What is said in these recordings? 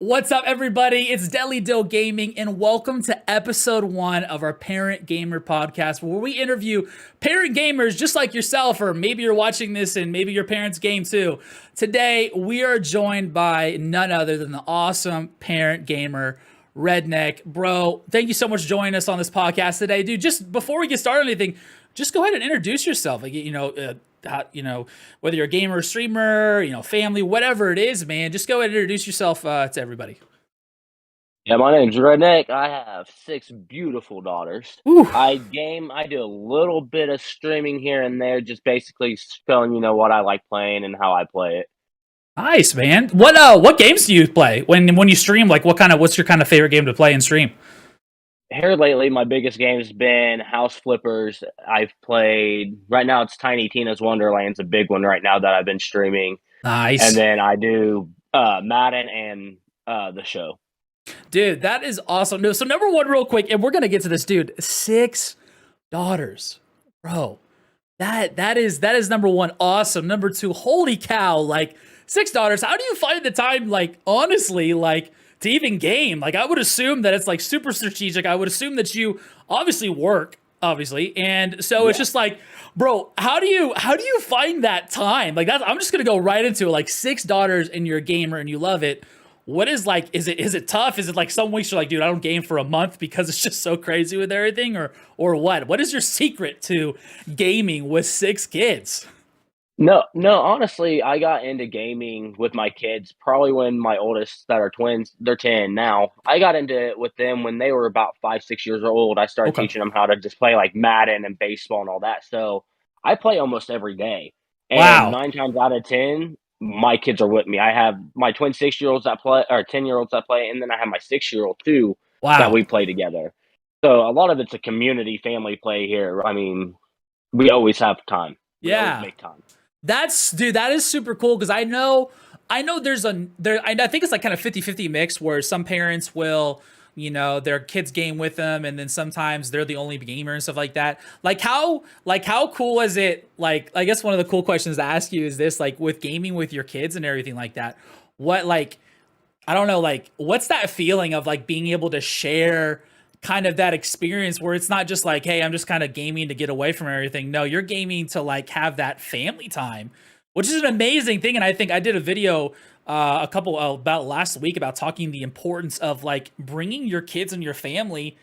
What's up, everybody? It's Deli Dill Gaming, and welcome to episode 1 of our Parent Gamer podcast, where we interview parent gamers just like yourself, or maybe you're watching this and maybe your parents game too. Today, we are joined by none other than the awesome parent gamer, Redneck. Bro, thank you so much for joining us on this podcast today. Dude, just before we get started on anything, just go ahead and introduce yourself. Whether you're a gamer, streamer, family, whatever it is, man, just go ahead and introduce yourself to everybody. Yeah, my name's Redneck. I have 6 beautiful daughters. Ooh. I do a little bit of streaming here and there, just basically showing what I like playing and how I play it. Nice, man. What games do you play when you stream? Like, what's your kind of favorite game to play and stream? Here lately, my biggest game has been House Flippers. I've played, right now it's Tiny Tina's Wonderland's a big one right now that I've been streaming. Nice. And then I do Madden and the show. Dude, that is awesome. No, so number one, real quick, and we're gonna get to this, dude. 6 daughters, bro. That is number one, awesome. Number 2, holy cow, like 6 daughters. How do you find the time, like, honestly, like, to even game? Like, I would assume that it's like super strategic. I would assume that you obviously work, and so it's just like, bro, how do you find that time? Like, I'm just gonna go right into it. Like, 6 daughters and you're a gamer and you love it. What is, like, is it tough? Is it like some weeks you're like, dude, I don't game for a month because it's just so crazy with everything, or what? What is your secret to gaming with 6 kids? No, honestly, I got into gaming with my kids probably when my oldest, that are twins, they're 10 now. I got into it with them when they were about 5, 6 years old. I started teaching them how to just play like Madden and baseball and all that. So I play almost every day. And Wow. 9 times out of 10, my kids are with me. I have my twin 6-year-olds that play, or 10-year-olds that play, and then I have my 6-year-old too that we play together. So a lot of it's a community family play here. I mean, we always have time. We always make time. That is super cool, because I know I think it's like kind of 50-50 mix, where some parents will, their kids game with them, and then sometimes they're the only gamer and stuff like that. Like how cool is it? Like, I guess one of the cool questions to ask you is this, like, with gaming with your kids and everything like that, what, like, I don't know, like, what's that feeling of, like, being able to share kind of that experience where it's not just like, hey, I'm just kind of gaming to get away from everything. No, you're gaming to, like, have that family time, which is an amazing thing. And I think I did a video about last week about talking the importance of, like, bringing your kids and your family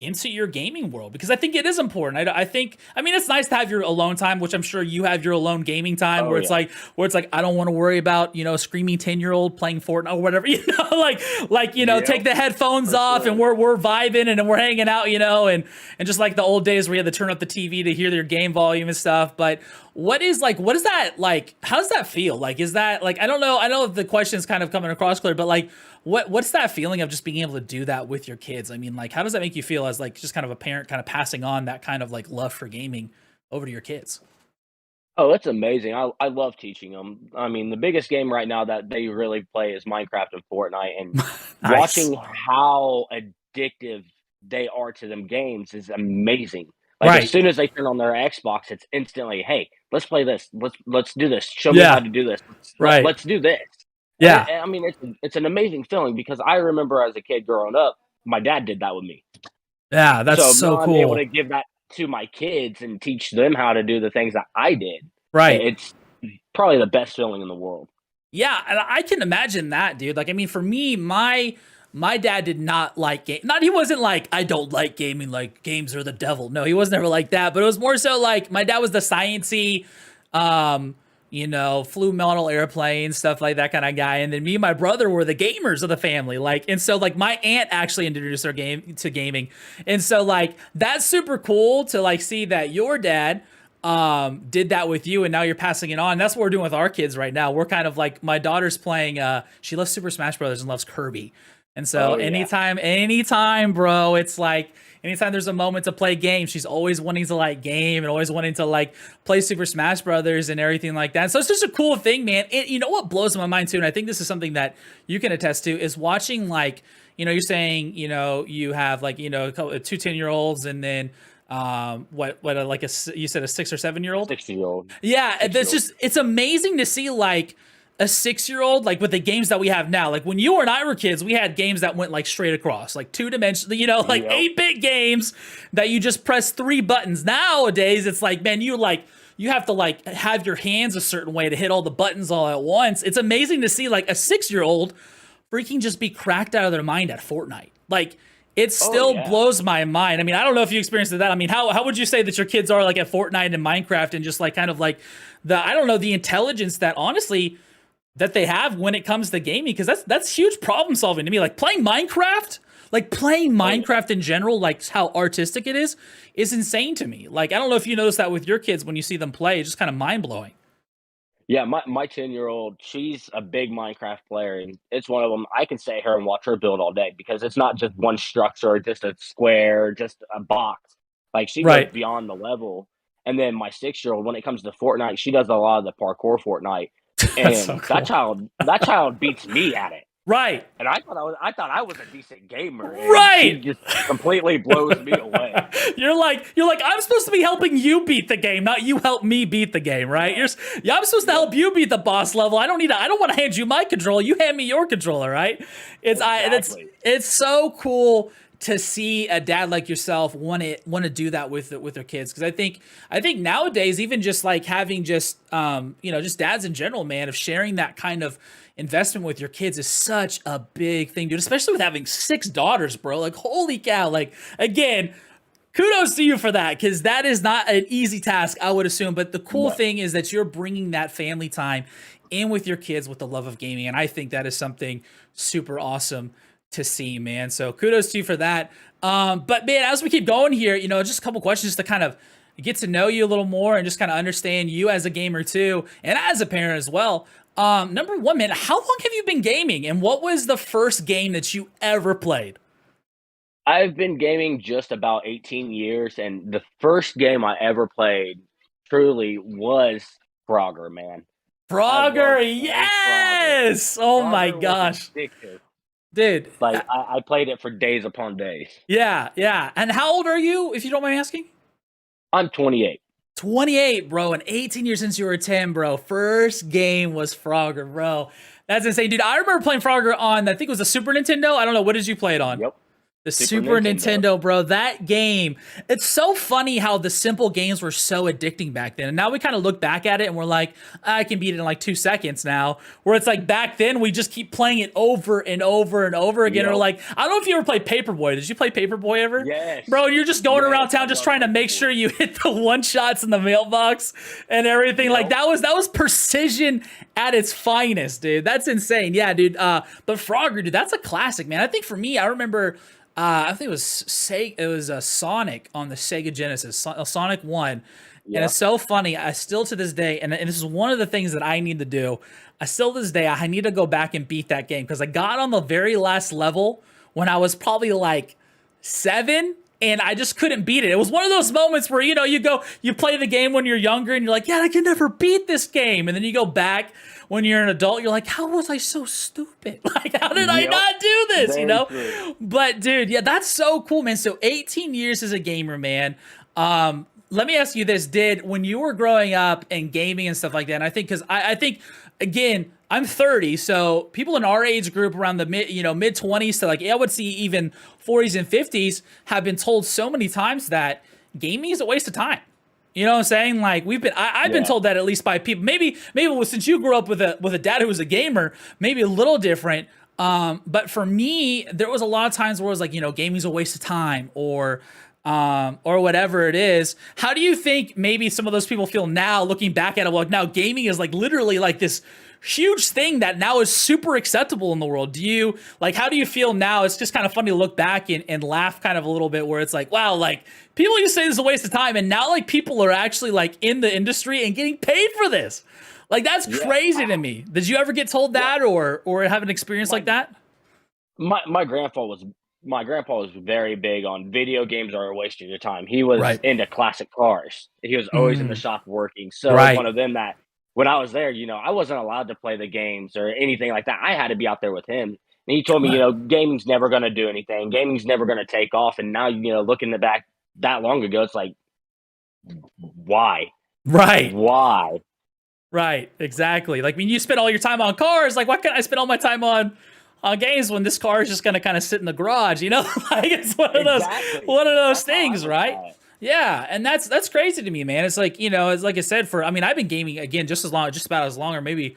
into your gaming world, because I think it is important. I mean, it's nice to have your alone time, which I'm sure you have your alone gaming time, where it's like I don't want to worry about, screaming 10-year-old playing Fortnite or whatever, take the headphones off, and we're vibing and we're hanging out, and just like the old days where you had to turn up the TV to hear your game volume and stuff. But what is that like? How does that feel? Like, is that, like, I don't know. I know the question's kind of coming across clear, but, like, what's that feeling of just being able to do that with your kids? I mean, like, how does that make you feel as, like, just kind of a parent kind of passing on that kind of, like, love for gaming over to your kids? Oh, that's amazing. I love teaching them. I mean, the biggest game right now that they really play is Minecraft and Fortnite, and Nice. watching how addictive they are to them games is amazing. Like, as soon as they turn on their Xbox, it's instantly, hey, let's play this. Let's do this. Show me how to do this. Let's do this. Yeah. I mean, it's an amazing feeling, because I remember as a kid growing up, my dad did that with me. Yeah, that's so now cool. I'm able to give that to my kids and teach them how to do the things that I did. Right. It's probably the best feeling in the world. Yeah, and I can imagine that, dude. Like, I mean, for me, my dad did not like game. Not, he wasn't like, I don't like gaming, like, games are the devil. No, he was never like that. But it was more so like, my dad was the sciencey, flew model airplanes, stuff like that kind of guy. And then me and my brother were the gamers of the family. Like, and so, like, my aunt actually introduced our game to gaming. And so, like, that's super cool to, like, see that your dad did that with you, and now you're passing it on. That's what we're doing with our kids right now. We're kind of like, my daughter's playing, she loves Super Smash Brothers and loves Kirby. And so anytime, bro, it's like, anytime there's a moment to play games, she's always wanting to, like, game and always wanting to, like, play Super Smash Brothers and everything like that. So it's just a cool thing, man. And you know what blows my mind too, and I think this is something that you can attest to, is watching, like, you're saying, you have, like, two 10-year-olds, and then you said a 6 or 7-year-old? 6-year-old. Yeah, that's just, it's amazing to see, like, a 6-year-old, like with the games that we have now. Like when you and I were kids, we had games that went like straight across, like 2 dimensional, like Yep. 8-bit games that you just press 3 buttons. Nowadays, it's like, man, you have to like have your hands a certain way to hit all the buttons all at once. It's amazing to see like a 6-year-old freaking just be cracked out of their mind at Fortnite. Like it still yeah. blows my mind. I mean, I don't know if you experienced that. I mean, how would you say that your kids are like at Fortnite and Minecraft and just like kind of like I don't know, the intelligence that honestly that they have when it comes to gaming? Because that's huge problem solving to me. Like playing Minecraft in general, like how artistic it is insane to me. Like I don't know if you notice that with your kids when you see them play. It's just kind of mind blowing. Yeah, my 10-year-old, she's a big Minecraft player, and it's one of them. I can sit here and watch her build all day because it's not just one structure, just a square, just a box. Like she goes Right. beyond the level. And then my 6-year-old, when it comes to Fortnite, she does a lot of the parkour Fortnite, That's so and cool. that child beats me at it. Right. And I thought I was a decent gamer, and she Right. just completely blows me away. You're like I'm supposed to be helping you beat the game, not you help me beat the game, right? Yeah, Yeah, I'm supposed to yeah, help you beat the boss level. I don't want to hand you my controller. You hand me your controller, right? exactly. It's so cool to see a dad like yourself want to do that with their kids, because I think nowadays even just like having just just dads in general, man, of sharing that kind of investment with your kids is such a big thing, dude, especially with having 6 daughters, bro. Like holy cow. Like again, kudos to you for that, because that is not an easy task, I would assume. But the cool No. thing is that you're bringing that family time in with your kids with the love of gaming, and I think that is something super awesome to see, man. So kudos to you for that. But man, as we keep going here, just a couple questions just to kind of get to know you a little more and just kind of understand you as a gamer too, and as a parent as well. Number one, man, how long have you been gaming, and what was the first game that you ever played? I've been gaming just about 18 years, and the first game I ever played truly was Frogger, man. I Frogger, loved playing Frogger. yes! Oh my Frogger was gosh. addictive. Dude, Like, I played it for days upon days. yeah, yeah. And how old are you, if you don't mind me asking? I'm 28. 28, bro, and 18 years since you were 10, bro. First game was Frogger, bro. That's insane, dude. I remember playing Frogger on, I think it was the Super Nintendo. I don't know, what did you play it on? Yep, The Super Super Nintendo. Nintendo, bro. That game. It's so funny how the simple games were so addicting back then. And now we kind of look back at it and we're like, I can beat it in like 2 seconds now. Where it's like back then we just keep playing it over and over and over again. Or Yep. like, I don't know if you ever played Paperboy. Did you play Paperboy ever? Yes. Bro, you're just going around Yes, I town just love trying to make Paperboy. sure you hit the one shots in the mailbox and everything. Like Yep. that was precision at its finest, dude. That's insane. Yeah, dude. But Frogger, dude, that's a classic, man. I think for me, I remember I think it was Sonic on the Sega Genesis, Sonic 1. And Yeah. it's so funny. I still to this day, and this is one of the things that I need to do. I still to this day, I need to go back and beat that game because I got on the very last level when I was probably like 7, and I just couldn't beat it. It was one of those moments where you play the game when you're younger and you're like, yeah, I can never beat this game. And then you go back when you're an adult, you're like, how was I so stupid? Like, how did I Yep. not do this? Very true. But dude, yeah, that's so cool, man. So 18 years as a gamer, man. Let me ask you this: did when you were growing up and gaming and stuff like that? And I think because I think again, I'm 30, so people in our age group around the mid 20s to like I would see even 40s and 50s have been told so many times that gaming is a waste of time. You know what I'm saying? Like I've been Yeah. told that at least by people. Maybe since you grew up with a dad who was a gamer, maybe a little different. But for me, there was a lot of times where it was like, gaming's a waste of time or whatever it is. How do you think maybe some of those people feel now looking back at it? Like now gaming is like literally like this huge thing that now is super acceptable in the world. How do you feel now? It's just kind of funny to look back and laugh kind of a little bit where it's like, wow, like people used to say this is a waste of time. And now like people are actually like in the industry and getting paid for this. Like that's Yeah. crazy to me. Did you ever get told that or have an experience like that? My grandpa was very big on video games are a waste of your time. He was Right. into classic cars. He was always in the Mm, shop working. So it was right. one of them that when I was there, I wasn't allowed to play the games or anything like that. I had to be out there with him. And he told me, Right. gaming's never going to do anything. Gaming's never going to take off. And now, looking back that long ago, it's like, why? Right. Why? Right, exactly. Like, I mean, you spend all your time on cars. Like, why can't I spend all my time on games when this car is just gonna kind of sit in the garage? You know, like it's Exactly. one of those That's how I things, look right? at it. Yeah, and that's crazy to me, man. It's like it's like I said, for I mean, I've been gaming again just as long, just about as long, or maybe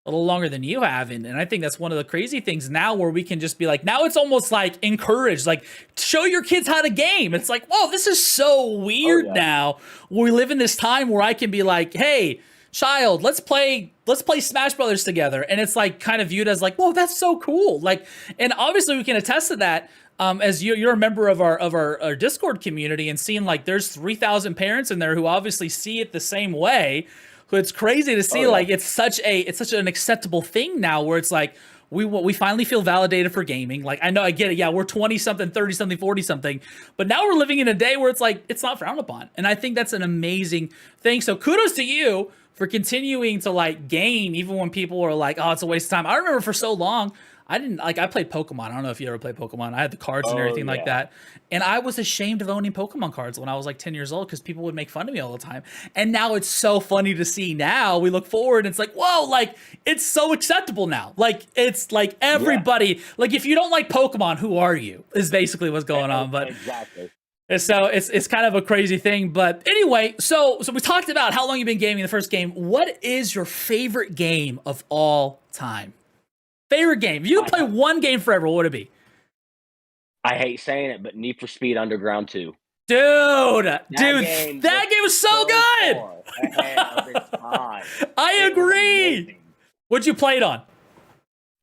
a little longer than you have, and I think that's one of the crazy things now, where we can just be like, now it's almost like encouraged, like show your kids how to game. It's like, whoa, this is so Oh weird yeah. now. We live in this time where I can be like, hey, child, let's play Smash Brothers together, and it's like kind of viewed as like, whoa, that's so cool. Like, and obviously we can attest to that. As you're a member of our Discord community, and seeing like there's 3,000 parents in there who obviously see it the same way. It's crazy to Oh see, yeah. like it's such an acceptable thing now, where it's like we finally feel validated for gaming. Like, I know, I get it. Yeah, we're 20 something, 30 something, 40 something, but now we're living in a day where it's like it's not frowned upon, and I think that's an amazing thing. So kudos to you for continuing to like game even when people are like, oh, it's a waste of time. I remember for so long I didn't like, I played Pokemon. I don't know if you ever played Pokemon. I had the cards and Oh everything like yeah. that. And I was ashamed of owning Pokemon cards when I was like 10 years old, because people would make fun of me all the time. And now it's so funny to see now. We look forward and it's like, whoa, like it's so acceptable now. Like it's like Yeah. everybody, like if you don't like Pokemon, who are you? Is basically what's going on. But Exactly. so it's kind of a crazy thing. But anyway, so we talked about how long you've been gaming the first game. What is your favorite game of all time? Favorite game. If you could I play one game forever, what would it be? I hate saying it, but Need for Speed Underground 2. Dude, That dude, game was that game was so so good. far ahead of its time. I It was agree. amazing. What'd you play it on?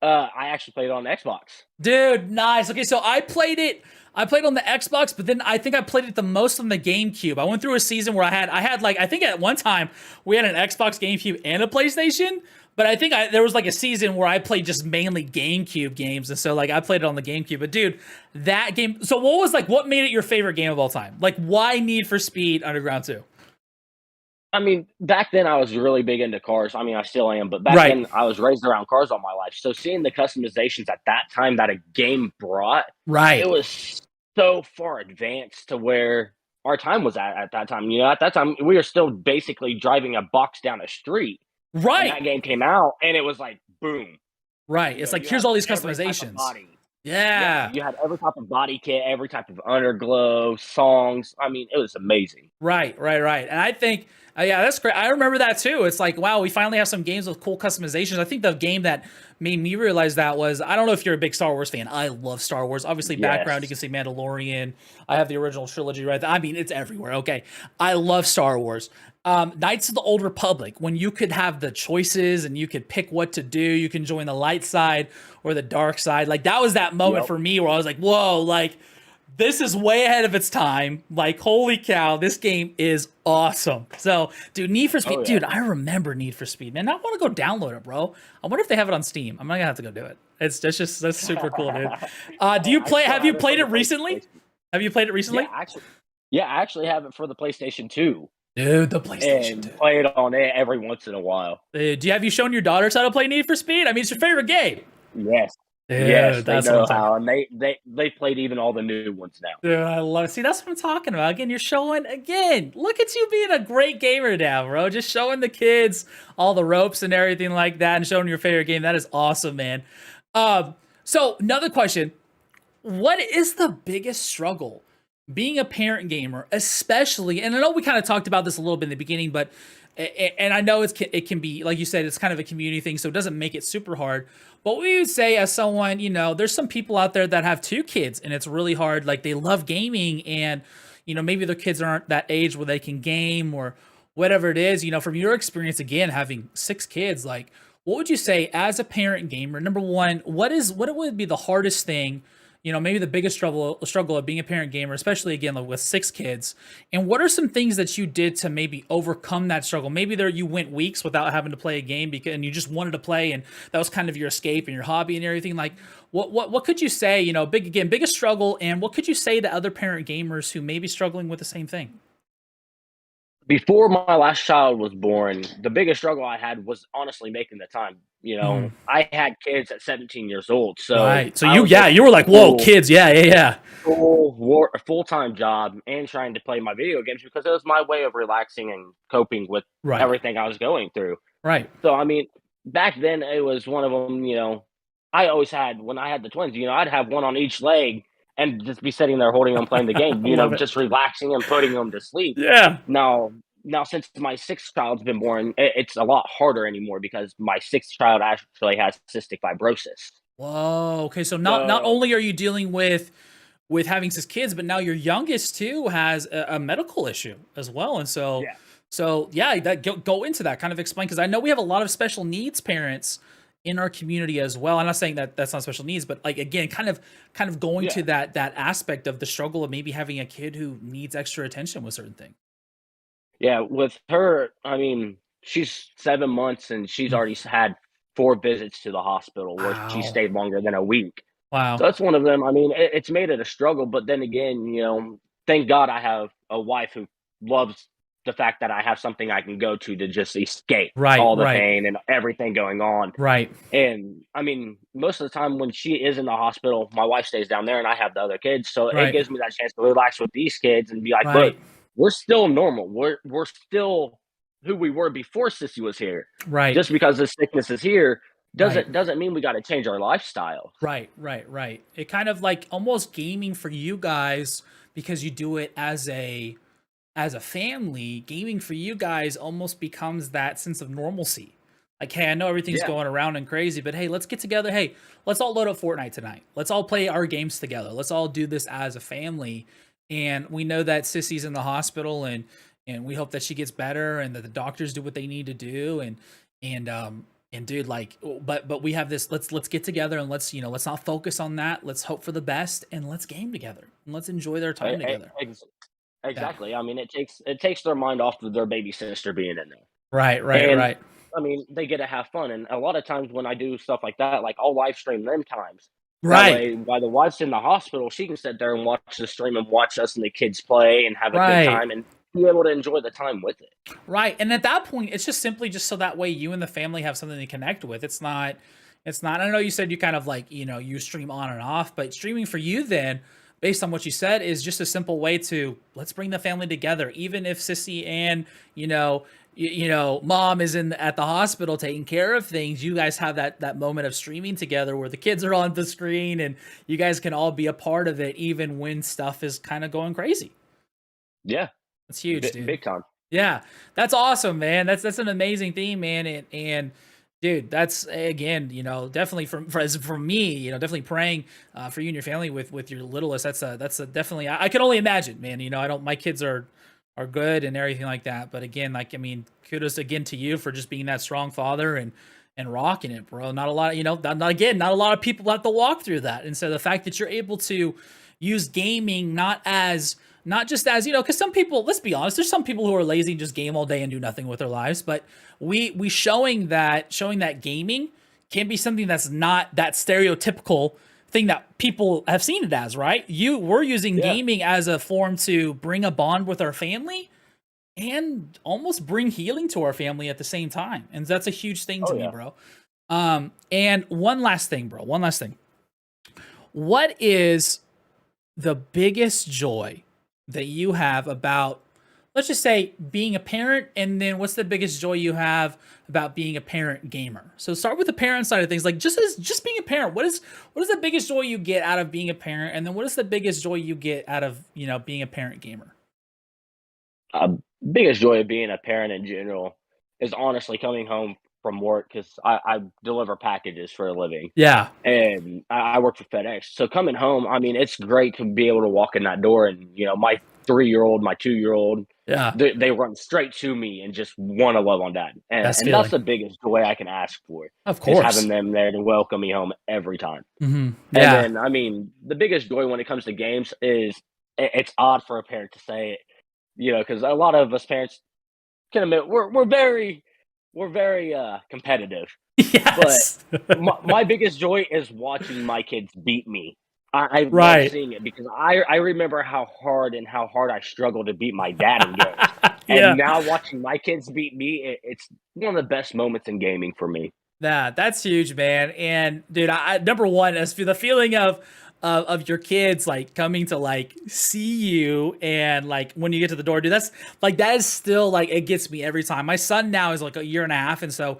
I actually played it on Xbox. Dude, nice. Okay, so I played it. I played on the Xbox, but then I think I played it the most on the GameCube. I went through a season where I had like, I think at one time we had an Xbox, GameCube, and a PlayStation. But I think there was like a season where I played just mainly GameCube games, and so like I played it on the GameCube. But dude, that game. So what was like, what made it your favorite game of all time? Like, why Need for Speed Underground 2? I mean, back then I was really big into cars. I mean, I still am, but back Right, then I was raised around cars all my life. So seeing the customizations at that time that a game brought, it right, was so far advanced to where our time was at that time. You know, at that time we were still basically driving a box down a street, and right, that game came out, and it was like boom. right. You It's know, like, you here's had all these every type of customizations. body. Yeah, Yeah. you had every type of body kit, every type of underglow, songs. I mean, it was amazing. Right, right, right. And I think, yeah, that's great. I remember that too. It's like, wow, we finally have some games with cool customizations. I think the game that made me realize that was, I don't know if you're a big Star Wars fan. I love Star Wars. Obviously, background, you Yes. can see Mandalorian. I have the original trilogy right there. I mean, it's everywhere. Okay. I love Star Wars. Knights of the Old Republic, when you could have the choices and you could pick what to do, you can join the light side or the dark side. Like, that was that moment Yep. for me where I was like, whoa, like, this is way ahead of its time. Like, holy cow, this game is awesome. So, dude, Need for Oh Speed, yeah. dude, I remember Need for Speed, man. I want to go download it, bro. I wonder if they have it on Steam. I'm not gonna have to go do it. That's super cool, dude. Do you I play? still Have you have it for played the it recently? PlayStation. Have you played it Yeah, recently? actually, yeah, I actually have it for the PlayStation 2 Dude, the PlayStation and 2. play it on it every once in a while. Have you shown your daughters how to play Need for Speed? I mean, it's your favorite game. Yes, yes, Dude, they that's what I'm know talking how, about. and they played even all the new ones now. Dude, I love it. See, that's what I'm talking about. Again, you're showing, again, look at you being a great gamer now, bro. Just showing the kids all the ropes and everything like that, and showing your favorite game. That is awesome, man. So another question. What is the biggest struggle being a parent gamer, especially, and I know we kind of talked about this a little bit in the beginning, but and I know it can be, like you said, it's kind of a community thing, so it doesn't make it super hard. But we would say, as someone, there's some people out there that have two kids and it's really hard. Like, they love gaming, and maybe their kids aren't that age where they can game or whatever it is. From your experience, again, having six kids, like, what would you say as a parent gamer? Number one, what would be the hardest thing? Maybe the biggest struggle of being a parent gamer, especially again like with six kids. And what are some things that you did to maybe overcome that struggle? Maybe you went weeks without having to play a game and you just wanted to play, and that was kind of your escape and your hobby and everything. Like, what could you say? Biggest struggle, and what could you say to other parent gamers who may be struggling with the same thing? Before my last child was born, the biggest struggle I had was honestly making the time. You Mm, know, I had kids at 17 years old, so right. So I was you working were a like, whoa, kids, yeah, yeah, yeah. full time job and trying to play my video games because it was my way of relaxing and coping with Right. everything I was going through. Right. So, I mean, back then it was one of them, I always had when I had the twins, I'd have one on each leg and just be sitting there holding them playing the I game, love it. just relaxing and putting them to sleep. Yeah. Now now since my 6th child's been born, it's a lot harder anymore because my 6th child actually has cystic fibrosis. Whoa. Okay. So not So, only are you dealing with having six kids, but now your youngest too has a medical issue as well. And so, yeah. so yeah, that go into that kind of explain because I know we have a lot of special needs parents in our community as well. I'm not saying that that's not special needs, but like again, kind of going Yeah. to that aspect of the struggle of maybe having a kid who needs extra attention with certain things. Yeah, with her, I mean, she's 7 months and she's Mm. already had 4 visits to the hospital where she Wow. stayed longer than a week. So Wow. that's one of them. I mean, it's made it a struggle, but then again, thank God I have a wife who loves the fact that I have something I can go to just escape Right. all the Right. pain and everything going on. Right. And I mean, most of the time when she is in the hospital, my wife stays down there and I have the other kids. So it Right. gives me that chance to relax with these kids and be like, look, Right. we're still normal. We're still who we were before Sissy was here. Right. Just because this sickness is here Right. doesn't mean we got to change our lifestyle. Right, right, right. It kind of like almost gaming for you guys because you do it as a family. Gaming for you guys almost becomes that sense of normalcy. Like, hey, I know everything's Yeah, going around and crazy, but hey, let's get together. Hey, let's all load up Fortnite tonight. Let's all play our games together. Let's all do this as a family. And we know that Sissy's in the hospital, and we hope that she gets better and that the doctors do what they need to do. And dude, like, but we have this. Let's get together and let's not focus on that. Let's hope for the best and let's game together and let's enjoy their e- time e- together. ex- Yeah. exactly. I mean, it takes their mind off of their baby sister being in there. Right. Right. And Right. I mean, they get to have fun. And a lot of times when I do stuff like that, like I'll live stream them times. That Right. way, while the wife's in the hospital, she can sit there and watch the stream and watch us and the kids play and have a good Right. time and be able to enjoy the time with it. Right. And at that point, it's just simply just so that way you and the family have something to connect with. It's not, I know you said you kind of like, you stream on and off, but streaming for you then, based on what you said, is just a simple way to let's bring the family together. Even if Sissy and, mom is in at the hospital taking care of things, you guys have that moment of streaming together where the kids are on the screen and you guys can all be a part of it, even when stuff is kind of going crazy. Yeah, That's huge, dude. big time. Yeah, that's awesome, man. That's an amazing theme, man. And dude, that's again, definitely for me, definitely praying for you and your family with your littlest. That's a definitely. I can only imagine, man. I don't. My kids are good and everything like that. But again, like I mean, kudos again to you for just being that strong father and rocking it, bro. Not a lot, not a lot of people have to walk through that. And so the fact that you're able to use gaming not just as because some people, let's be honest, there's some people who are lazy and just game all day and do nothing with their lives, but we showing that gaming can be something that's not that stereotypical thing that people have seen it as, right? We're using Yeah. gaming as a form to bring a bond with our family and almost bring healing to our family at the same time, and that's a huge thing to Oh me, yeah. bro. And one last thing, bro, one last thing. What is the biggest joy that you have about, let's just say, being a parent, and then what's the biggest joy you have about being a parent gamer? So start with the parent side of things, like just being a parent. What is the biggest joy you get out of being a parent, and then what is the biggest joy you get out of being a parent gamer? Uh, Biggest joy of being a parent in general is honestly coming home from work because I deliver packages for a living Yeah, and I work for FedEx. So coming home, I mean, it's great to be able to walk in that door and my 3 year old, my 2 year old, yeah, they run straight to me and just want to love on dad, best and that's feeling, the biggest joy I can ask for of is having course. them there to welcome me home every time. And Yeah, then I mean, the biggest joy when it comes to games is it's odd for a parent to say it, because a lot of us parents can admit we're very competitive, but yes, my biggest joy is watching my kids beat me. I love right, seeing it because I remember how hard I struggled to beat my dad in games, and yeah. now watching my kids beat me, it's one of the best moments in gaming for me. That's huge, man. And dude, number one, as for the feeling of of your kids like coming to like see you, and like when you get to the door, dude, that's like, that is still like, it gets me every time. My son now is like a year and a half, and so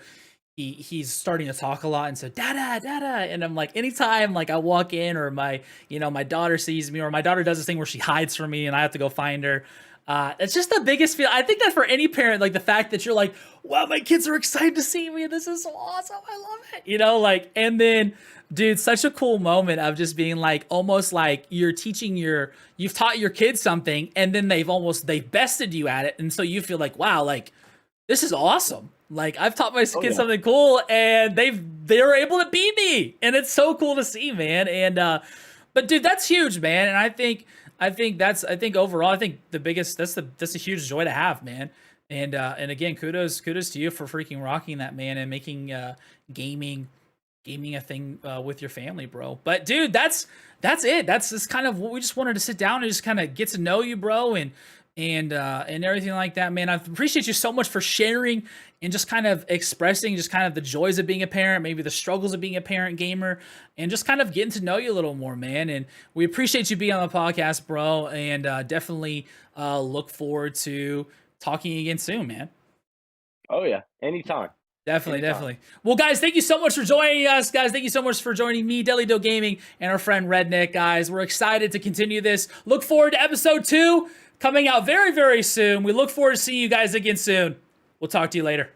he's starting to talk a lot, and so dada dada, and I'm like, anytime like I walk in, or my, you know, my daughter sees me, or my daughter does this thing where she hides from me and I have to go find her. It's just the biggest feel. I think that for any parent, like the fact that you're like, wow, my kids are excited to see me. This is so awesome. I love it. You know, like, and then, dude, such a cool moment of just being like, almost like you've taught your kids something, and then they've bested you at it. And so you feel like, wow, like, this is awesome. Like, I've taught my kids something cool, and they're able to beat me. And it's so cool to see, man. And, but dude, that's huge, man. And I think overall, I think that's a huge joy to have, man. And again, kudos to you for freaking rocking that, man, and making gaming a thing with your family, bro. But dude, that's it. That's just kind of what we just wanted to sit down and just kind of get to know you, bro, and everything like that, man. I appreciate you so much for sharing and just kind of expressing just kind of the joys of being a parent, maybe the struggles of being a parent gamer, and just kind of getting to know you a little more, man. And we appreciate you being on the podcast, bro, and definitely look forward to talking again soon, man. Oh yeah, anytime. Definitely. Well, guys, thank you so much for joining us, guys. Thank you so much for joining me, Deli Doe Gaming, and our friend Redneck, guys. We're excited to continue this. Look forward to episode 2 coming out very, very soon. We look forward to seeing you guys again soon. We'll talk to you later.